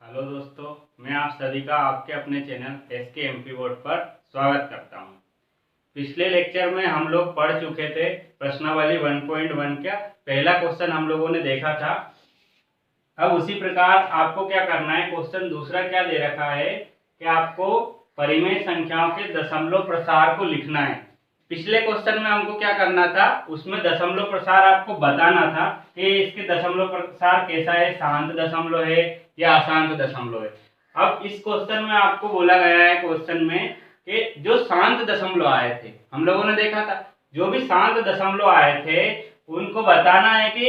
Hello दोस्तों, मैं आप सभी का आपके अपने चैनल एसके एमपी बोर्ड पर स्वागत करता हूं। पिछले लेक्चर में हम लोग पढ़ चुके थे प्रश्नावली 1.1 का पहला क्वेश्चन हम लोगों ने देखा था। अब उसी प्रकार आपको क्या करना है, क्वेश्चन दूसरा क्या दे रखा है कि आपको परिमेय संख्याओं के दशमलव प्रसार को लिखना है। पिछले क्वेश्चन में हमको क्या करना था, उसमें दशमलव प्रसार आपको बताना था कि इसके दशमलव प्रसार कैसा है, शांत दशमलव है या अशांत दशमलव है। अब इस क्वेश्चन में आपको बोला गया है क्वेश्चन में कि जो शांत दशमलव आए थे, हम लोगों ने देखा था जो भी शांत दशमलव आए थे उनको बताना है कि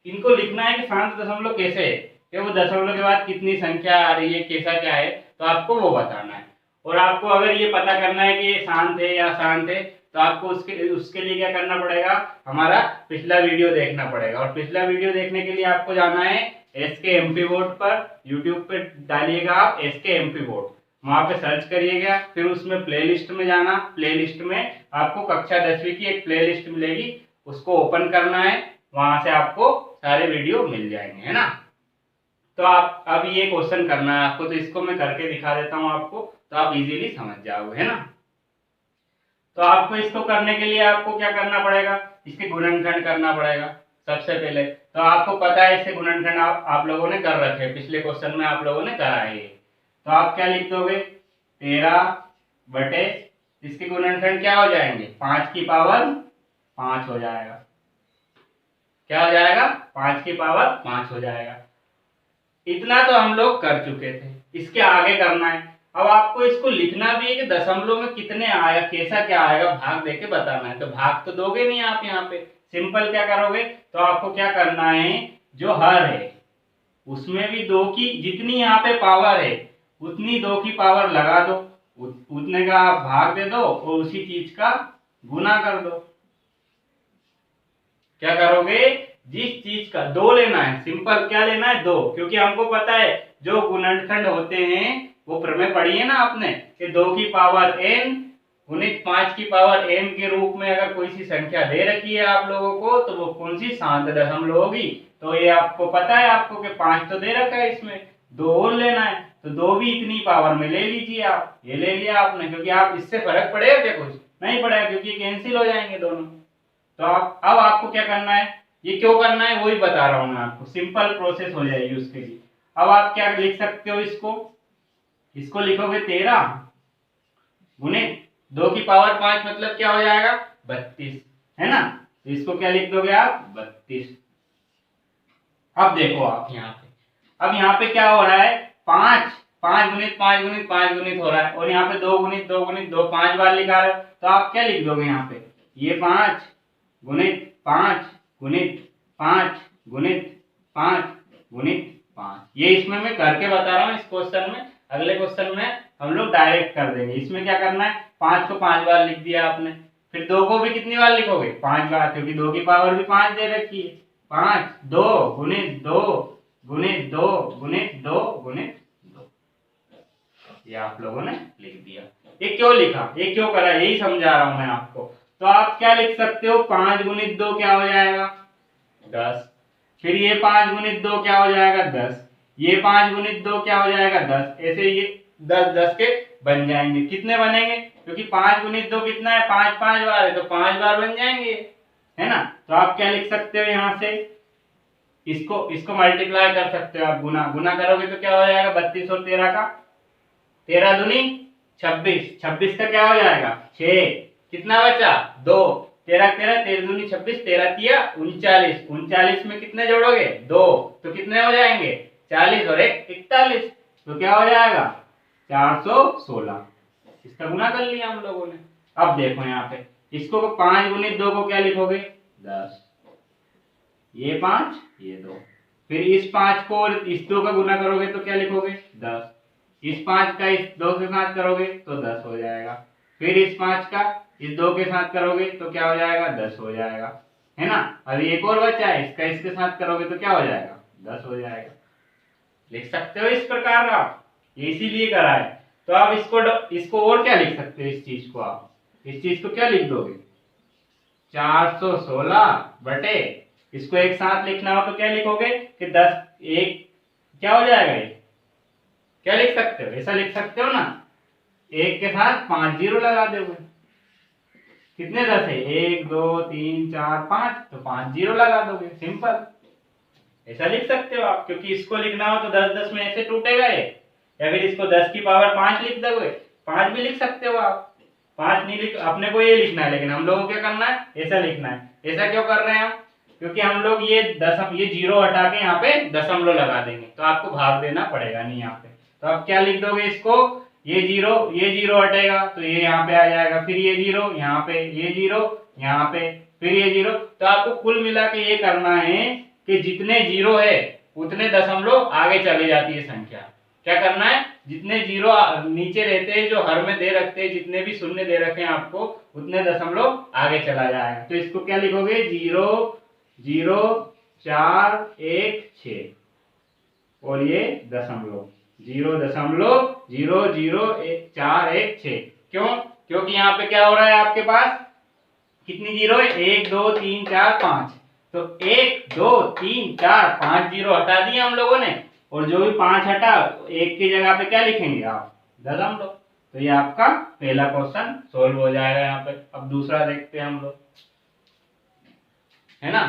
इनको लिखना है कि शांत दशमलव कैसे है, कि वो दशमलव के बाद कितनी संख्या आ रही है, कैसा क्या है, तो आपको वो बताना है। और आपको अगर ये पता करना है कि ये शांत है या अशांत है तो आपको उसके लिए क्या करना पड़ेगा, हमारा पिछला वीडियो देखना पड़ेगा। और पिछला वीडियो देखने के लिए आपको जाना है एसके एमपी बोर्ड पर, यूट्यूब पे डालिएगा आप एसके एमपी बोर्ड, वहां पे सर्च करिएगा, फिर उसमें प्लेलिस्ट में जाना। प्लेलिस्ट में आपको कक्षा 10वीं की एक प्लेलिस्ट मिलेगी, उसको ओपन करना है, वहां से आपको सारे वीडियो मिल जाएंगे, है ना। तो आप अब ये क्वेश्चन करना है आपको, तो इसको मैं करके दिखा देता हूँ आपको, तो आप इजीली समझ जाओगे, है ना। तो आपको इसको करने के लिए आपको क्या करना पड़ेगा, इसके गुणनखंड करना पड़ेगा सबसे पहले। तो आपको पता है इसके गुणनखंड आप लोगों ने कर रखे हैं, पिछले क्वेश्चन में आप लोगों ने करा है। तो आप क्या लिख दोगे, 13 बटे इसके गुणनखंड क्या हो जाएंगे, 5 की पावर 5 हो जाएगा। क्या हो जाएगा, 5 की पावर 5 हो जाएगा। इतना तो हम लोग कर चुके थे, इसके आगे करना है। अब आपको इसको लिखना भी है कि दशमलव में कितने आएगा, कैसा क्या आएगा, भाग देके बताना है। तो भाग तो दोगे नहीं आप, यहाँ पे सिंपल क्या करोगे, तो आपको क्या करना है, जो हर है उसमें भी 2 की जितनी यहाँ पे पावर है उतनी 2 की पावर लगा दो, उतने का आप भाग दे दो और उसी चीज का गुना कर दो। क्या करोगे, जिस चीज का 2 लेना है, सिंपल क्या लेना है, 2, क्योंकि हमको पता है जो गुणनखंड होते हैं वो प्रमेय पढ़ी है ना आपने, कि 2 की पावर n गुणित 5 की पावर m के रूप में अगर कोई सी संख्या दे रखी है आप लोगों को, तो वो कौन सी शांत दशमलव होगी। तो ये आपको पता है आपको कि 5 तो दे रखा है, इसमें 2 और लेना है, तो 2 भी इतनी पावर में ले लीजिए आप। ये ले लिया आपने, क्योंकि आप इससे फर्क पड़ेगा क्या, कुछ नहीं पड़ेगा, क्योंकि कैंसिल हो जाएंगे दोनों। तो आप अब आपको क्या करना है, ये क्यों करना है वही बता रहा हूं मैं आपको, सिंपल प्रोसेस हो जाएगी उसके लिए। अब आप क्या लिख सकते हो, इसको लिखोगे 13 गुणित 2 की पावर 5, मतलब क्या हो जाएगा, 32, है ना। तो इसको क्या लिख दोगे आप, 32। अब देखो आप यहाँ पे, अब यहाँ पे क्या हो रहा है, 5 5 गुणित 5 गुणित 5 गुणित हो रहा है, और यहाँ पे 2 गुणित 2 गुणित 2 5 बार लिखा रहे हो। तो आप क्या लिख दोगे यहाँ पे, ये 5 गुणित 5 गुणित 5 गुणित 5 गुणित 5। ये इसमें मैं करके बता रहा हूँ इस क्वेश्चन में, अगले क्वेश्चन में हम लोग डायरेक्ट कर देंगे। इसमें क्या करना है, 5 को 5 बार लिख दिया आपने, फिर 2 को भी कितनी बार लिखोगे, 5 बार, क्योंकि 2 की पावर भी 5 दे रखी है। 5 2 गुणित 2 गुणित 2 गुणित 2 गुणित 2, ये आप लोगों ने लिख दिया। ये क्यों लिखा, ये क्यों करा, यही समझा रहा हूं मैं आपको। तो आप क्या लिख सकते हो, 5 गुणित 2 क्या हो जाएगा, 10। फिर ये 5 गुणित 2 क्या हो जाएगा, 10। ये 5 गुणित 2 क्या हो जाएगा, 10। ऐसे ये 10 10 के बन जाएंगे। कितने बनेंगे, क्योंकि 5 गुणित 2 कितना है, 5 5 बार है, तो 5 बार बन जाएंगे, है ना। तो आप क्या लिख सकते हो, यहाँ से इसको मल्टीप्लाई कर सकते हो आप, गुना गुना करोगे तो क्या हो जाएगा, 32 और 13 का, 13 दूनी 26, 26 का क्या हो जाएगा 6, कितना बचा 2, 13 13 13 दूनी 26, 13 तिया 39, 39 में कितने जोड़ोगे 2, तो कितने हो जाएंगे 40 और 1 41, तो क्या हो जाएगा 416। इसका गुना कर लिया हम लोगों ने। अब देखो यहाँ पे, इसको 5 गुणित 2 को क्या लिखोगे, 10, ये 5 ये 2, फिर इस 5 को और इस 2 का गुना करोगे तो क्या लिखोगे 10, इस 5 का इस 2 के साथ करोगे तो 10 हो जाएगा, फिर इस 5 का इस 2 के साथ करोगे तो क्या हो जाएगा 10 हो जाएगा, है ना। अभी एक और बचा है, इसका इसके साथ करोगे तो क्या हो जाएगा 10 हो जाएगा। लिख सकते हो इस प्रकार का, ये इसीलिए करा है। तो आप इसको और क्या लिख सकते हो, इस चीज को आप, इस चीज को क्या लिख दोगे 416 बटे, इसको एक साथ लिखना हो तो क्या लिखोगे कि 10 एक क्या हो जाएगा, ये क्या लिख सकते हो, ऐसा लिख सकते हो ना, 1 के साथ 5 जीरो लगा दोगे, कितने 10 है, 1 2 3 4 5, तो 5 जीरो लगा दोगे, सिंपल। ऐसा लिख सकते हो आप, क्योंकि इसको लिखना हो तो 10 10 में ऐसे टूटेगा ये, या फिर इसको 10 की पावर 5 लिख दोगे, 5 भी लिख सकते हो आप। 5 नहीं लिख, अपने को ये लिखना है, लेकिन हम लोगों को क्या करना है, ऐसा लिखना है। ऐसा क्यों कर रहे हैं हम, क्योंकि हम लोग ये जीरो हटा के यहाँ पे दशमलव लगा देंगे, तो आपको भाग देना पड़ेगा नहीं यहाँ पे। तो आप क्या लिख दोगे इसको, ये जीरो हटेगा तो ये यहाँ पे आ जाएगा, फिर ये जीरो यहाँ पे, ये जीरो यहाँ पे, फिर ये जीरो। तो आपको कुल मिला के ये करना है कि जितने जीरो है उतने दशमलव आगे चली जाती है संख्या। क्या करना है, जितने जीरो नीचे रहते हैं, जो हर में दे रखते हैं, जितने भी शून्य दे रखे हैं आपको, उतने दशमलव आगे चला जाएगा। तो इसको क्या लिखोगे, 0 0 4 1 6, और ये दशमलव 0.00416। क्यों, क्योंकि यहाँ पे क्या हो रहा है, आपके पास कितनी जीरो है, 1 2 3 4 5, तो 1 2 3 4 5 जीरो हटा दिए हम लोगों ने, और जो भी 5 हटा, एक की जगह पे क्या लिखेंगे आप, दशमलव। तो ये आपका पहला क्वेश्चन सोल्व हो जाएगा यहाँ पे। अब दूसरा देखते हैं हम लोग, है ना।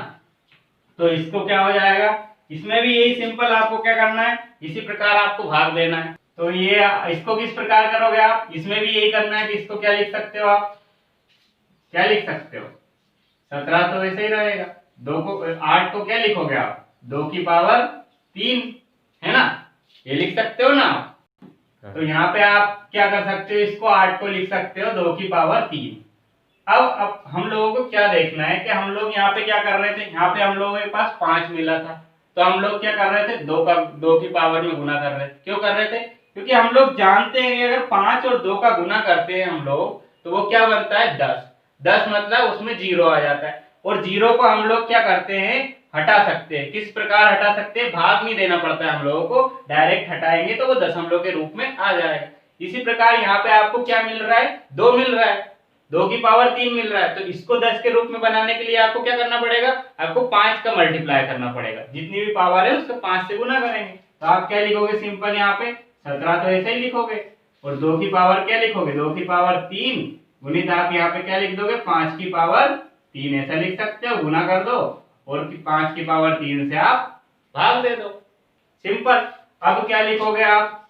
तो इसको क्या हो जाएगा, इसमें भी यही सिंपल आपको क्या करना है, इसी प्रकार आपको भाग देना है। तो ये इसको किस प्रकार करोगे आप, इसमें भी यही करना है कि इसको क्या लिख सकते हो आप, क्या लिख सकते हो, 17 तो वैसे ही रहेगा, 8 को क्या लिखोगे आप, 2 की पावर 3, है ना, ये लिख सकते हो ना आप। तो यहाँ पे आप क्या कर सकते हो, इसको 8 को लिख सकते हो 2 की पावर 3। अब हम लोगों को क्या देखना है कि हम लोग यहाँ पे क्या कर रहे थे, यहाँ पे हम लोगों के पास 5 मिला था, तो हम लोग क्या कर रहे थे, 2 की पावर में गुना कर रहे थे। क्यों कर रहे थे, क्योंकि हम लोग जानते हैं कि अगर 5 और 2 का गुना करते हैं हम लोग, तो वो क्या बनता है, 10। 10 मतलब उसमें जीरो आ जाता है, और जीरो को हम लोग क्या करते हैं, हटा सकते हैं। किस प्रकार हटा सकते हैं, भाग नहीं देना पड़ता है हम लोगों को, डायरेक्ट हटाएंगे तो वो दशमलव के रूप में आ जाएगा। इसी प्रकार यहाँ पे आपको क्या मिल रहा है, 2 मिल रहा है, 2 की पावर 3 मिल रहा है, तो इसको 10 के रूप में बनाने के लिए आपको क्या करना पड़ेगा, आपको 5 का मल्टीप्लाई करना पड़ेगा, जितनी भी पावर है उसको 5 से गुना करेंगे। तो आप क्या लिखोगे, सिंपल यहाँ पे 17 तो ऐसे ही लिखोगे, और 2 की पावर क्या लिखोगे, 2 की पावर 3 गुणित आप यहाँ पे क्या लिख दोगे, 5 की पावर 3, ऐसा लिख सकते हो, गुना कर दो, और 5 की पावर 3 से आप भाग दे दो, सिंपल। अब क्या लिखोगे आप,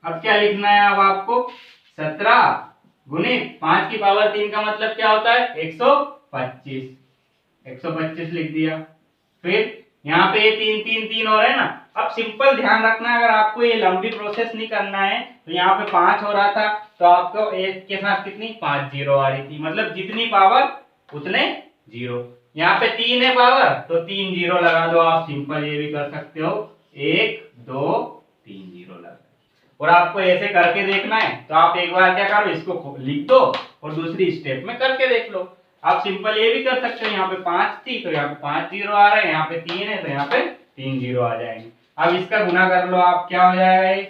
अब क्या लिखना है, अब आपको 17 गुणित 5 की पावर 3 का मतलब क्या होता है, 125, 125 लिख दिया। फिर यहाँ पे ये 3 3 3 हो रहा है ना। अब सिंपल ध्यान रखना, अगर आपको ये लंबी प्रोसेस नहीं करना है, तो यहाँ पे 5 हो रहा था, तो आपको एक के साथ कितनी 5 जीरो आ रही थी, मतलब जितनी पावर उतने जीरो। यहाँ पे 3 है पावर, तो 3 जीरो लगा दो आप, सिंपल ये भी कर सकते हो, 1 2 3 जीरो लगा। और आपको ऐसे करके देखना है, तो आप एक बार क्या करो, इसको लिख दो और दूसरी स्टेप में करके देख लो। आप सिंपल ये भी कर सकते हो, यहाँ पे 5 थी तो यहाँ पे 5 जीरो आ रहे हैं, यहाँ पे 3 है तो यहाँ पे 3 जीरो आ जाएंगे। अब इसका गुना कर लो आप, क्या हो जाएगा ये,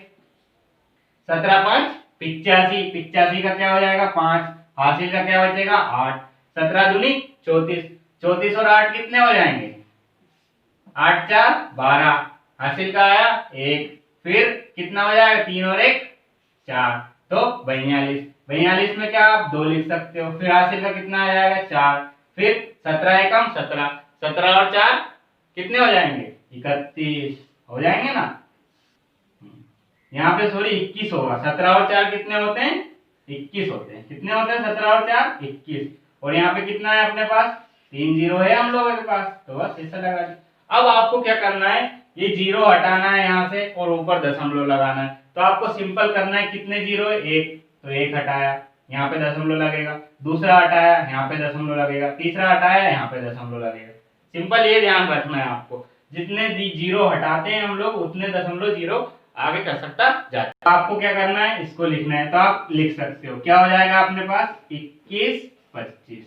17 5 85, 85 का क्या हो जाएगा 5, हासिल का क्या बचेगा 8, 17 दूनी 34, 34 और 8 कितने हो जाएंगे, 8 4 12, हासिल का आया 1, फिर कितना हो जाएगा, 3 और 1 4, तो 42, 42 में क्या आप 2 लिख सकते हो, फिर हासिल का कितना आ जाएगा 4, फिर 17 एकम 17, 17 और 4 कितने हो जाएंगे 31 हो जाएंगे ना। यहाँ पे सॉरी 21 होगा, 17 और 4 कितने होते हैं 21 होते हैं, कितने होते हैं 17 और 4 21, और यहाँ पे कितना है अपने पास 3 जीरो है हम लोगों के पास, तो बस ऐसा लगा दी। अब आपको क्या करना है, ये जीरो हटाना है यहाँ से और ऊपर दशमलव लगाना है। तो आपको सिंपल करना है, कितने जीरो है 1, तो 1 हटाया यहाँ पे दशमलव लगेगा, दूसरा हटाया यहाँ पे दशमलव लगेगा, तीसरा हटाया यहाँ पे दशमलव लगेगा। सिंपल ये ध्यान रखना है आपको, जितने जीरो हटाते हैं हम लोग उतने दशमलव जीरो आगे कर सकता जाता है। तो आपको क्या करना है, इसको लिखना है, तो आप लिख सकते हो, क्या हो जाएगा अपने पास 21 25।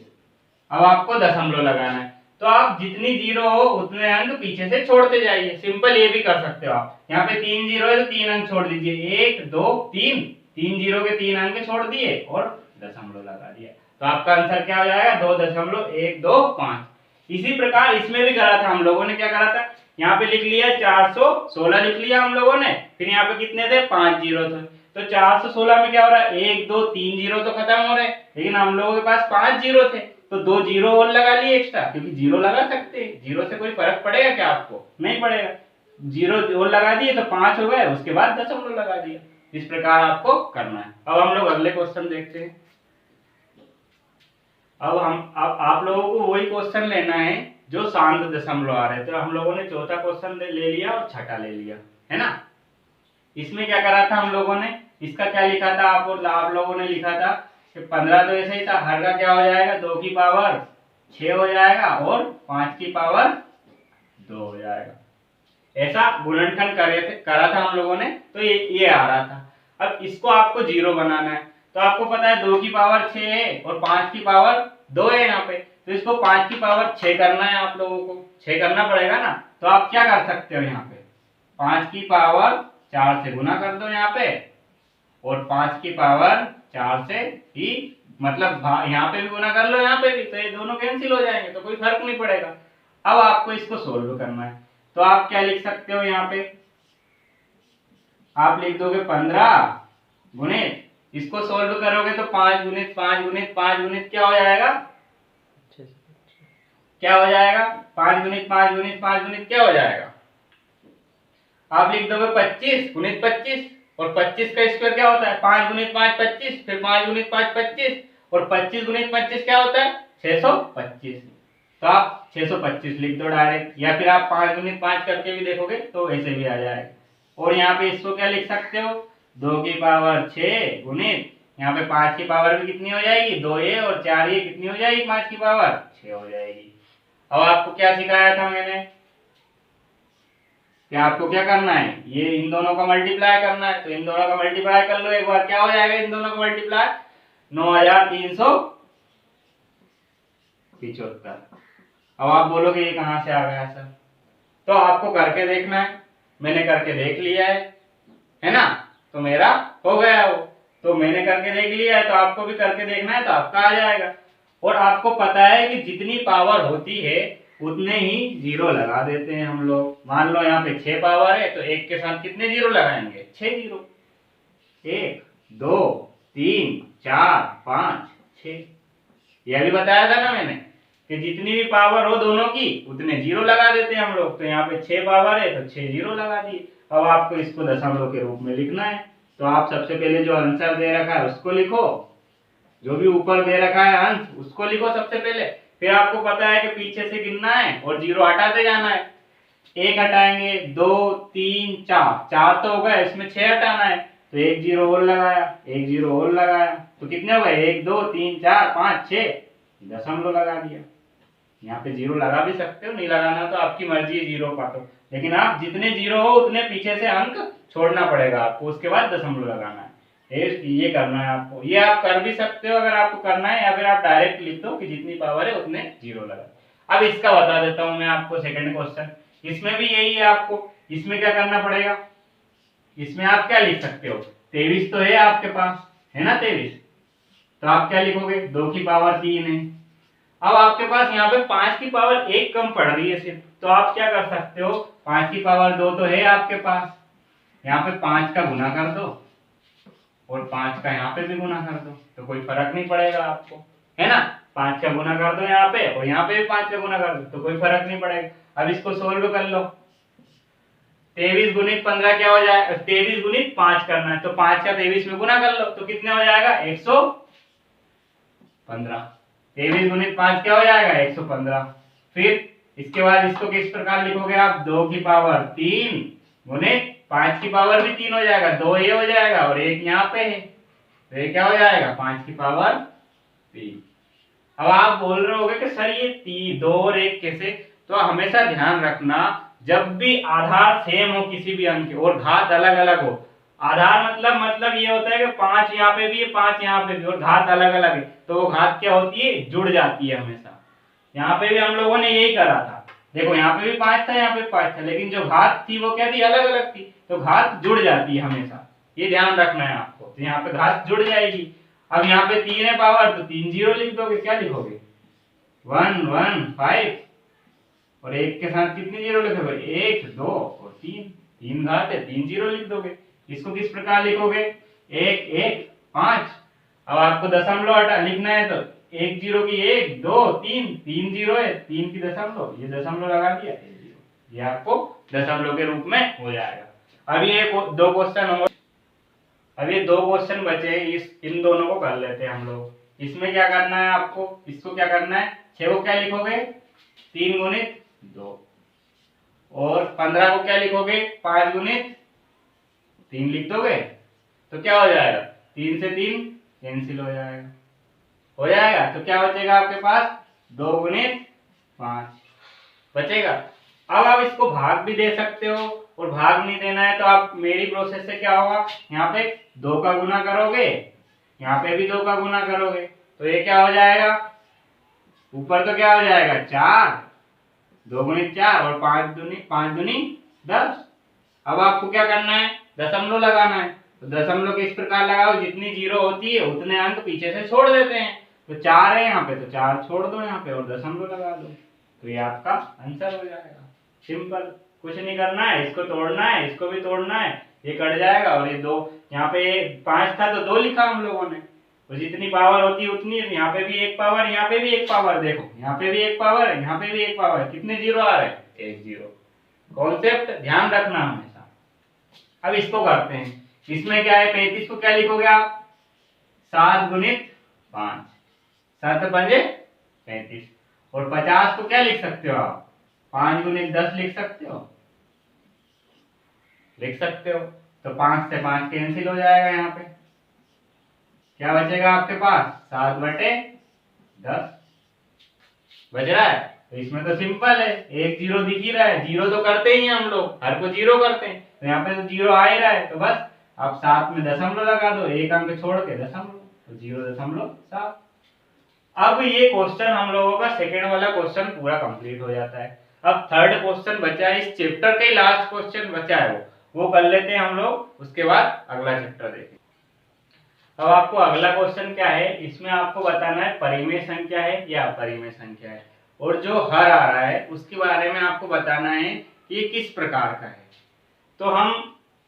अब आपको दशमलव लगाना है, तो आप जितनी जीरो हो उतने अंक पीछे से छोड़ते जाइए। सिंपल ये भी कर सकते हो आप, यहाँ पे 3 जीरो है तो 3 अंक छोड़ दीजिए, 1 2 3, 3 जीरो के 3 अंक छोड़ दिए और दशमलव लगा दिया, तो आपका आंसर क्या हो जाएगा 2.125। इसी प्रकार इसमें भी करा था हम लोगों ने, क्या करा था, यहाँ पे लिख लिया 416 लिख लिया हम लोगों ने। फिर यहाँ पे कितने थे, 5 जीरो थे। तो 416 में क्या हो रहा है, 1 2 3 जीरो तो खत्म हो रहे, लेकिन हम लोगों के पास 5 जीरो थे, तो 2 जीरो और लगा लिए एक्स्ट्रा, क्योंकि जीरो लगा सकते हैं। जीरो से कोई फर्क पड़ेगा क्या आपको, नहीं पड़ेगा। जीरो और लगा दिए तो 5 हो गए, उसके बाद दशमलव लगा दिया। इस प्रकार आपको करना है। अब हम लोग अगले क्वेश्चन देखते हैं। अब आप लोगों को वही क्वेश्चन लेना है जो शांत दशमलव आ रहे थे। तो हम लोगों ने चौथा क्वेश्चन ले लिया और छठा ले लिया, है ना। इसमें क्या करा था हम लोगों ने, इसका क्या लिखा था, आप लोगों ने लिखा था कि 15 तो ऐसे ही था, हर का क्या हो जाएगा, 2 की पावर 6 हो जाएगा और 5 की पावर 2 हो जाएगा। ऐसा गुणनखंड करा था हम लोगों ने, तो ये आ रहा था। अब इसको आपको जीरो बनाना है, तो आपको पता है 2 की पावर 6 है और 5 की पावर 2 है यहाँ पे, तो इसको 5 की पावर 6 करना है आप लोगों को, 6 करना पड़ेगा ना। तो आप क्या कर सकते हो, यहाँ पे 5 की पावर 4 से गुना कर दो यहाँ पे, और 5 की पावर 4 से ही मतलब यहाँ पे भी गुना कर लो, यहाँ पे भी, तो ये दोनों कैंसिल हो जाएंगे, तो कोई फर्क नहीं पड़ेगा। अब आपको इसको सोल्व करना है, तो आप क्या लिख सकते हो, यहाँ पे आप लिख दोगे 15 गुणित, इसको सोल्व करोगे तो 5 गुणित 5 गुणित 5 गुणित क्या हो जाएगा, क्या हो जाएगा, 5 गुणित 5 गुणित 5 गुणित क्या हो जाएगा, आप लिख दोगे 25 गुणित 25, और 25 का स्क्वायर क्या होता है, 5 गुणित 5 25, फिर 5 गुणित 5 25, और 25 गुणित 25 क्या होता है, 625। तो आप 625 लिख दो डायरेक्ट, या फिर आप 5 गुणित 5 करके भी देखोगे तो ऐसे भी आ जाएगा। और यहाँ पे इसको क्या लिख सकते हो, 2 की पावर 6 गुणित, यहाँ पे 5 की पावर भी कितनी हो जाएगी, 2 ये और 4 ये, कितनी हो जाएगी, 5 की पावर 6 हो जाएगी। अब आपको क्या सिखाया था मैंने, कि आपको क्या करना है, ये इन दोनों का मल्टीप्लाई करना है, तो इन दोनों का मल्टीप्लाई कर लो एक बार, क्या हो जाएगा इन दोनों का मल्टीप्लाई, 9375। अब आप बोलोगे ये कहां से आ गया सर, तो आपको करके देखना है, मैंने करके देख लिया है ना, तो मेरा हो गया वो, तो मैंने करके देख लिया है, तो आपको भी करके देखना है, तो आपका आ जाएगा। और आपको पता है कि जितनी पावर होती है उतने ही जीरो लगा देते हैं हम लोग। मान लो यहाँ पे 6 पावर है, तो 1 के साथ कितने जीरो लगाएंगे, 6 जीरो, 1 2 3 4 5 6। यह भी बताया था ना मैंने कि जितनी भी पावर हो दोनों की उतने जीरो लगा देते हैं हम लोग। तो यहाँ पे 6 पावर है तो 6 जीरो लगा दिए। अब आपको इसको दशमलव के रूप में लिखना है, तो आप सबसे पहले जो आंसर दे रखा है उसको लिखो, जो भी ऊपर दे रखा है अंश उसको लिखो सबसे पहले। फिर आपको पता है कि पीछे से गिनना है और जीरो हटाते जाना है। 1 हटाएंगे, 2 3 4, 4 तो हो गए, इसमें 6 हटाना है, तो 1 जीरो और लगाया, 1 जीरो और लगाया, तो कितने हो गए, 1 2 3 4 5 6, दशमलव लगा दिया। यहाँ पे जीरो लगा भी सकते हो, नहीं लगाना तो आपकी मर्जी है, जीरो काटो, लेकिन आप जितने जीरो हो उतने पीछे से अंक छोड़ना पड़ेगा आपको, उसके बाद दशमलव लगाना है। ये करना है आपको, ये आप कर भी सकते हो अगर आपको करना है, या फिर आप डायरेक्ट लिख दो कि जितनी पावर है उतने जीरो लगा। अब इसका बता देता हूं मैं आपको सेकंड क्वेश्चन, इसमें भी यही है। आपको इसमें क्या करना पड़ेगा, इसमें आप क्या लिख सकते हो, 23 तो है आपके पास, है ना 23, तो आप क्या लिखोगे, 2 की पावर 3 है। अब आपके पास यहाँ पे 5 की पावर 1 कम पड़ रही है सिर्फ, तो आप क्या कर सकते हो, 5 की पावर 2 तो है आपके पास, यहाँ पे 5 का गुना कर दो और 5 का यहाँ पे भी गुना कर दो, तो कोई फर्क नहीं पड़ेगा आपको, है ना। 5 का गुना कर दो यहाँ पे और यहाँ पे भी 5 का गुना कर दो, तो कोई फर्क नहीं पड़ेगा। अब इसको सोल्व कर लो, 23 गुणित 15 क्या हो जाएगा, 23 गुणित 5 करना है, तो 5 का 23 में गुना कर लो, तो कितने हो जाएगा, 115। 23 गुणित 5 क्या हो जाएगा, 115। फिर इसके बाद इसको किस प्रकार लिखोगे आप, 2 की पावर 3 गुणित 5 की पावर भी 3 हो जाएगा, 2 ये हो जाएगा और 1 यहाँ पे है, तो ये क्या हो जाएगा, 5 की पावर 3। अब आप बोल रहे होगे कि सर ये 2 और 1 कैसे, तो हमेशा ध्यान रखना जब भी आधार सेम हो किसी भी अंक के और घात अलग अलग हो, आधार मतलब ये होता है कि 5 यहाँ पे भी है 5 यहाँ पे भी और घात अलग अलग है, तो वो घात क्या होती है, जुड़ जाती है हमेशा। यहाँ पे भी हम लोगों ने यही करा था, देखो यहाँ पे भी 5 था यहाँ पे 5 था, लेकिन जो घात थी वो क्या थी, अलग अलग थी, तो घात जुड़ जाती है हमेशा, ये ध्यान रखना है आपको। तो यहाँ पे घात जुड़ जाएगी। अब यहाँ पे 3 है पावर, तो 3 जीरो लिख दोगे, क्या लिखोगे, 1 1 5, और एक के साथ कितने जीरो लिखोगे, 1 2 और 3, 3 घात है 3 जीरो लिख दोगे। इसको किस प्रकार लिखोगे, 1 1 5। अब आपको दशमलव हटा लिखना है तो 1 जीरो की 1 2 3, 3 जीरो है 3 की दशमलव, ये दशमलव लगा दिया, ये आपको दशमलव के रूप में हो जाएगा। अब ये दो क्वेश्चन हो, अब ये दो क्वेश्चन बचे, इन दोनों को कर लेते हैं हम लोग। इसमें क्या करना है आपको, इसको क्या करना है, 6 को क्या लिखोगे 3 गुणित 2, और 15 को क्या लिखोगे 5 गुणित 3 लिख दोगे, तो क्या हो जाएगा 3 से 3 कैंसिल हो जाएगा, तो क्या बचेगा आपके पास 2 गुणित 5 बचेगा। अब आप इसको भाग भी दे सकते हो, और भाग नहीं देना है तो आप मेरी प्रोसेस से क्या होगा, यहाँ पे 2 का गुना करोगे, यहाँ पे भी 2 का गुना करोगे, तो ये क्या हो जाएगा, ऊपर तो क्या हो जाएगा 4, 2 गुणित 4 और 5 दूनी 10। अब आपको क्या करना है, दशमलव लगाना है, तो दशमलव किस प्रकार लगाओ, जितनी जीरो होती है उतने अंक पीछे से छोड़ देते हैं, तो 4 है यहाँ पे तो 4 छोड़ दो यहाँ पे और दशमलव लगा दो, तो ये आपका आंसर हो जाएगा। सिंपल, कुछ नहीं करना है, इसको तोड़ना है, इसको भी तोड़ना है, ये कट जाएगा, और ये 2 यहाँ पे 5 था तो 2 लिखा हम लोगों ने, तो जितनी पावर होती है उतनी, यहाँ पे भी एक पावर, यहाँ पे भी एक पावर, देखो यहाँ पे भी एक पावर, यहाँ पे भी एक पावर, कितने जीरो आ रहे हैं, 1 जीरो। कॉन्सेप्ट ध्यान रखना हमेशा। अब इसको करते हैं, इसमें क्या है, 35 को क्या लिखोगे आप 7 गुणित 5, 7 पंजे 35, और 50 को क्या लिख सकते हो आप 5 गुणित 10 लिख सकते हो, तो 5 से 5 कैंसिल हो जाएगा, यहाँ पे क्या बचेगा आपके पास 7 बटे 10 बच रहा है। तो इसमें तो सिंपल है, एक जीरो दिख ही रहा है, जीरो तो करते ही हैं हम लोग, हर को जीरो करते हैं, तो यहाँ पे तो जीरो आ ही रहा है, तो बस आप साथ में दशमलव लगा दो, एक अंक छोड़ के दशमलव, तो 0.7। अब ये क्वेश्चन हम लोगों का सेकेंड वाला क्वेश्चन पूरा कंप्लीट हो जाता है। अब थर्ड क्वेश्चन बचा है, इस चैप्टर का ही लास्ट क्वेश्चन बचा है, वो कर लेते हैं हम लोग, उसके बाद अगला चैप्टर देखेंगे। अब आपको अगला क्वेश्चन क्या है, इसमें आपको बताना है परिमेय संख्या है या अपरिमेय संख्या है, और जो हर आ रहा है उसके बारे में आपको बताना है कि ये किस प्रकार का है। तो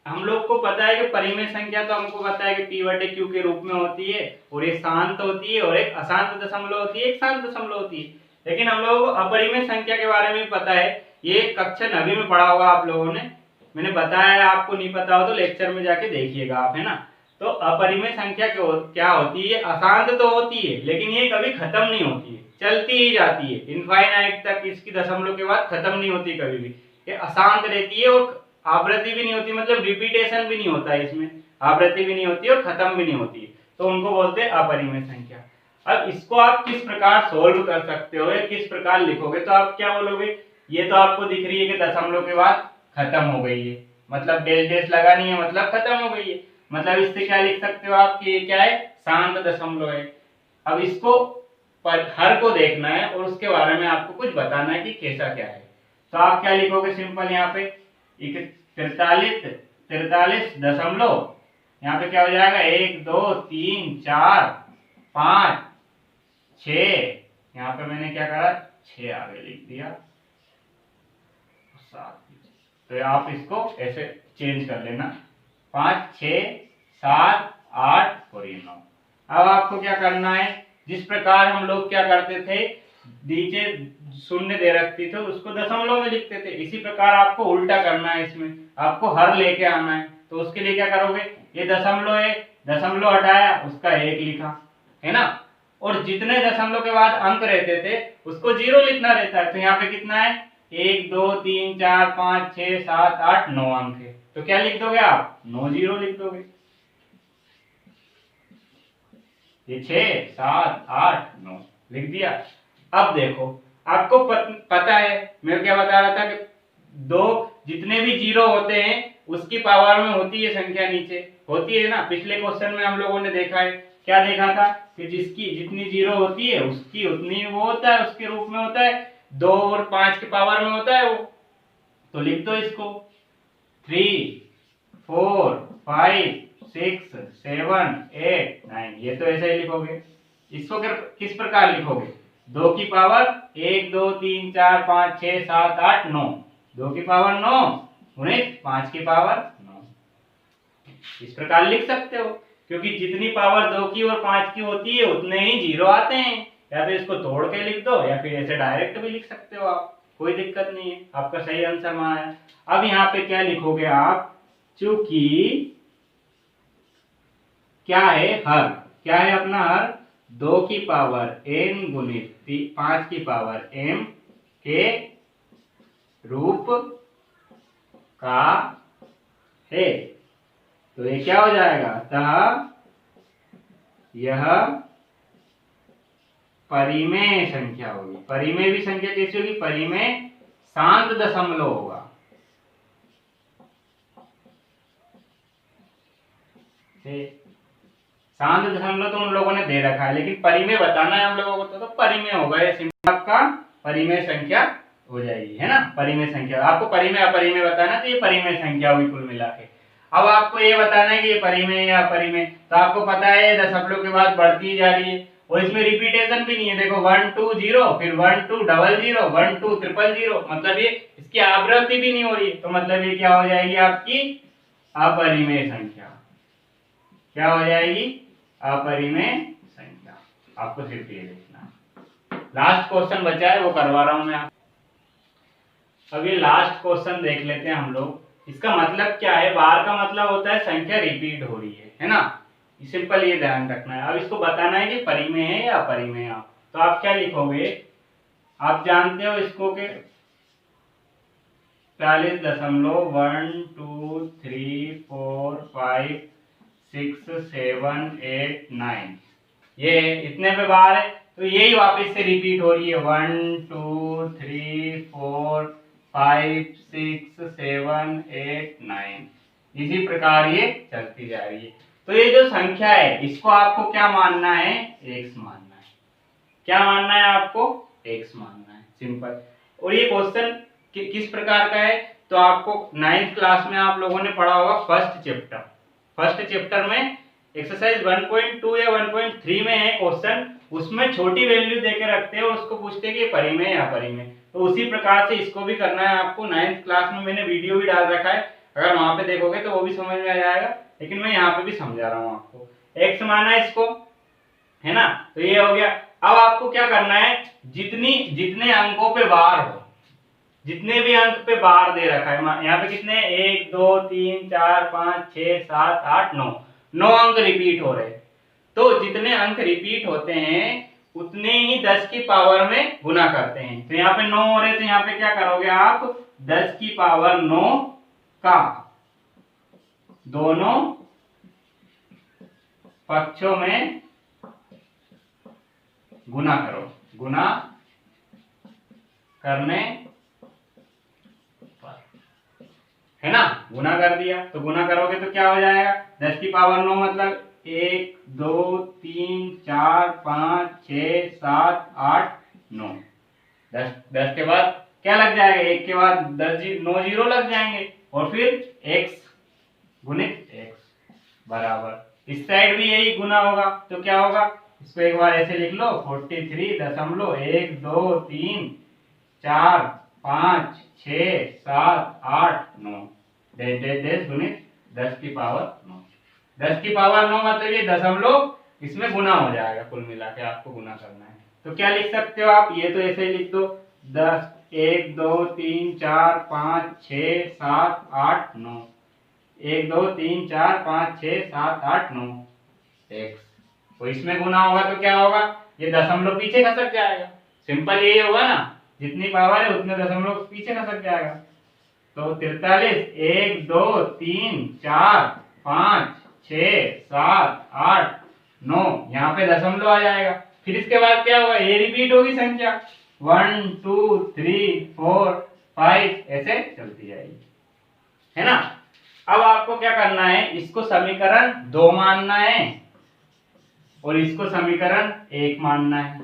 हम लोग को पता है कि परिमेय संख्या तो हमको पता है कि p बटे q के रूप में होती है, और एक शांत होती है और एक अशांत दशमलव होती है, एक शांत दशमलव होती है। लेकिन हम लोगों को अपरिमेय संख्या के बारे में पता है, ये कक्षा 9वीं में पढ़ा होगा आप लोगों ने, मैंने बताया है, आपको नहीं पता हो तो लेक्चर में जाके देखिएगा आप, है ना। तो अपरिमेय संख्या क्या होती है, अशांत तो होती है लेकिन ये कभी खत्म नहीं होती है, चलती ही जाती है इनफाइनाइट तक, इसकी दशमलव के बाद खत्म नहीं होती कभी भी, ये अशांत रहती है, और आवृत्ति भी नहीं होती, मतलब रिपीटेशन भी नहीं होता है इसमें, आवृत्ति भी नहीं होती और खत्म भी नहीं होती है, तो उनको बोलते हैं अपरिमेय संख्या। अब इसको आप किस प्रकार सोल्व कर सकते हो या किस प्रकार लिखोगे, तो आप क्या बोलोगे, ये तो आपको दिख रही है कि दशमलव के बाद खत्म हो गई है, मतलब डेल डेश लगानी है, मतलब खत्म हो गई है, मतलब इससे क्या लिख सकते हो आप कि ये क्या है, शांत दशमलव है। अब इसको हर को देखना है और उसके बारे में आपको कुछ बताना है कि कैसा क्या है, तो आप क्या लिखोगे, सिंपल यहाँ पे 43 दशमलव, यहाँ पे क्या हो जाएगा 1 2 3 4 5 6, यहाँ पे मैंने क्या करा 6 आगे लिख दिया, 7, तो आप इसको ऐसे चेंज कर लेना, 5 6 7 8 और ये 9। अब आपको क्या करना है, जिस प्रकार हम लोग क्या करते थे, नीचे शून्य दे रखती थे उसको दशमलव में लिखते थे, इसी प्रकार आपको उल्टा करना है, इसमें आपको हर लेके आना है, तो उसके लिए क्या करोगे, ये दशमलव है, दशमलव हटाया उसका 1 लिखा, है ना, और जितने दशमलव के बाद अंक रहते थे उसको 0 लिखना रहता है, तो यहाँ पे कितना है 1 2 3 4 5 6 7 8 9 अंक है, तो क्या लिख दोगे आप 9 0 लिख दोगे, ये 6 7 8 9 लिख दिया। अब देखो आपको पता है मैं क्या बता रहा था कि दो जितने भी जीरो होते हैं उसकी पावर में होती है संख्या, नीचे होती है ना, पिछले क्वेश्चन में हम लोगों ने देखा है, क्या देखा था कि जिसकी जितनी जीरो होती है उसकी उतनी वो होता है, उसके रूप में होता है, 2 और 5 के पावर में होता है वो, तो लिख दो इसको 3 4 5 6 7 8 9, ये तो ऐसे ही लिखोगे। इसको किस प्रकार लिखोगे, 2 की पावर 1 2 3 4 5 6 7 8 9, 2 की पावर 9 गुणित 5 की पावर 9। इस प्रकार लिख सकते हो, क्योंकि जितनी पावर 2 की और 5 की होती है उतने ही जीरो आते हैं। या तो इसको तोड़ के लिख दो या फिर ऐसे डायरेक्ट भी लिख सकते हो आप, कोई दिक्कत नहीं है। आपका सही आंसर वहां है। अब यहाँ पे क्या लिखोगे आप, चूंकि क्या है हर, क्या है अपना हर 2 की पावर n गुणित 5 की पावर m के रूप का है। तो ये क्या हो जाएगा, अतः यह परिमेय संख्या होगी। परिमेय भी संख्या कैसी होगी, परिमेय शांत दशमलव होगा। शांत दशमलव तो उन लोगों ने दे रखा है, लेकिन परिमेय बताना है हम लोगों को, तो परिमेय होगा। ये सिंपल आपका परिमेय संख्या हो जाएगी, है ना। परिमेय संख्या आपको परिमेय अपरिमेय बताना, तो ये परिमेय संख्या हुई कुल मिला के। अब आपको ये बताना है कि ये परिमेय या अपरिमेय, तो आपको पता है दशमलव के बाद बढ़ती जा रही है और इसमें रिपीटेशन भी नहीं है। देखो 1 2 0, फिर 1 2 0 0, 1 2 0 0, मतलब ये इसकी आवृत्ति भी नहीं हो रही है। तो मतलब ये क्या हो जाएगी, आपकी अपरिमेय संख्या। क्या हो जाएगी, अपरिमेय संख्या। आपको सिर्फ ये लिखना। लास्ट क्वेश्चन बचा है, वो करवा रहा हूं मैं। अब ये लास्ट क्वेश्चन देख लेते हैं हम लोग। इसका मतलब क्या है, बार का मतलब होता है संख्या रिपीट हो रही है ना। सिंपल ये ध्यान रखना है। अब इसको बताना है कि परिमेय है या अपरिमेय। तो आप क्या लिखोगे, आप जानते हो इसको के 40.123456789, ये इतने पे बार है, तो यही वापस से रिपीट हो रही है। 1 2 3 4 5 6 7 8 9, इसी प्रकार ये चलती जा रही है। तो ये जो संख्या है इसको आपको क्या मानना है, x मानना है। क्या मानना है आपको, x मानना है, सिंपल। और ये क्वेश्चन किस प्रकार का है, तो आपको 9th क्लास में आप लोगों ने पढ़ा होगा फर्स्ट चैप्टर में एक्सरसाइज 1.2 या 1.3 में है क्वेश्चन। उसमें छोटी वैल्यू देके रखते हैं और उसको पूछते हैं कि परिमेय या अपरिमेय। तो उसी प्रकार से इसको भी करना है आपको। 9th क्लास में मैंने वीडियो भी डाल रखा है, अगर वहां पे देखोगे तो वो भी समझ में आ जाएगा, लेकिन मैं यहाँ पे भी समझा रहा हूँ आपको। x माना है इसको, है ना। तो ये हो गया। अब आपको क्या करना है, जितने अंकों पे बार हो, जितने भी अंक पे बार दे रखा है, यहाँ पे कितने 1 2 3 4 5 6 7 8 9, 9 अंक रिपीट हो रहे। तो जितने अंक रिपीट होते हैं उतने ही 10 की पावर में गुना करते हैं। तो यहाँ पे 9 हो रहे, तो यहाँ पे क्या करोगे आप, 10 की पावर 9 का दोनों पक्षों में गुना करो। गुना करने पर, है ना, गुना कर दिया। तो गुना करोगे तो क्या हो जाएगा, 10 की पावर 9 मतलब 1 2 3 4 5 6 7 8 9। 10 के बाद क्या लग जाएगा, 1 के बाद 9 जीरो लग जाएंगे और फिर x गुणित x बराबर, इस साइड भी यही गुना होगा। तो क्या होगा, इसको एक बार ऐसे लिख लो, 43.1 2 3 4 5 6 7 8 9 डेश गुणित 10 की पावर 9। 10 की पावर 9 मतलब ये दशमलव इसमें गुना हो जाएगा, कुल मिला के आपको गुना करना है। तो क्या लिख सकते हो आप, ये तो ऐसे ही लिख दो, 10 1 2 3 4 5 6 7 8 9, 1 2 3 4 5 6 7 8 9 x। तो इसमें गुना होगा तो क्या होगा, ये दशमलव पीछे खसक जाएगा। सिंपल यही होगा ना, जितनी पावर है उतने दशमलव पीछे खसक जाएगा। तो 43 1 2 3 4 5 6 7 8 9, यहाँ पे दशमलव आ जाएगा। फिर इसके बाद क्या होगा, ये रिपीट होगी संख्या 1 2 3 4 5 ऐसे चलती जाएगी, है ना। अब आपको क्या करना है, इसको समीकरण 2 मानना है और इसको समीकरण 1 मानना है।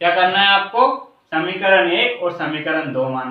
क्या करना है आपको, समीकरण 1 और समीकरण 2 मानना है।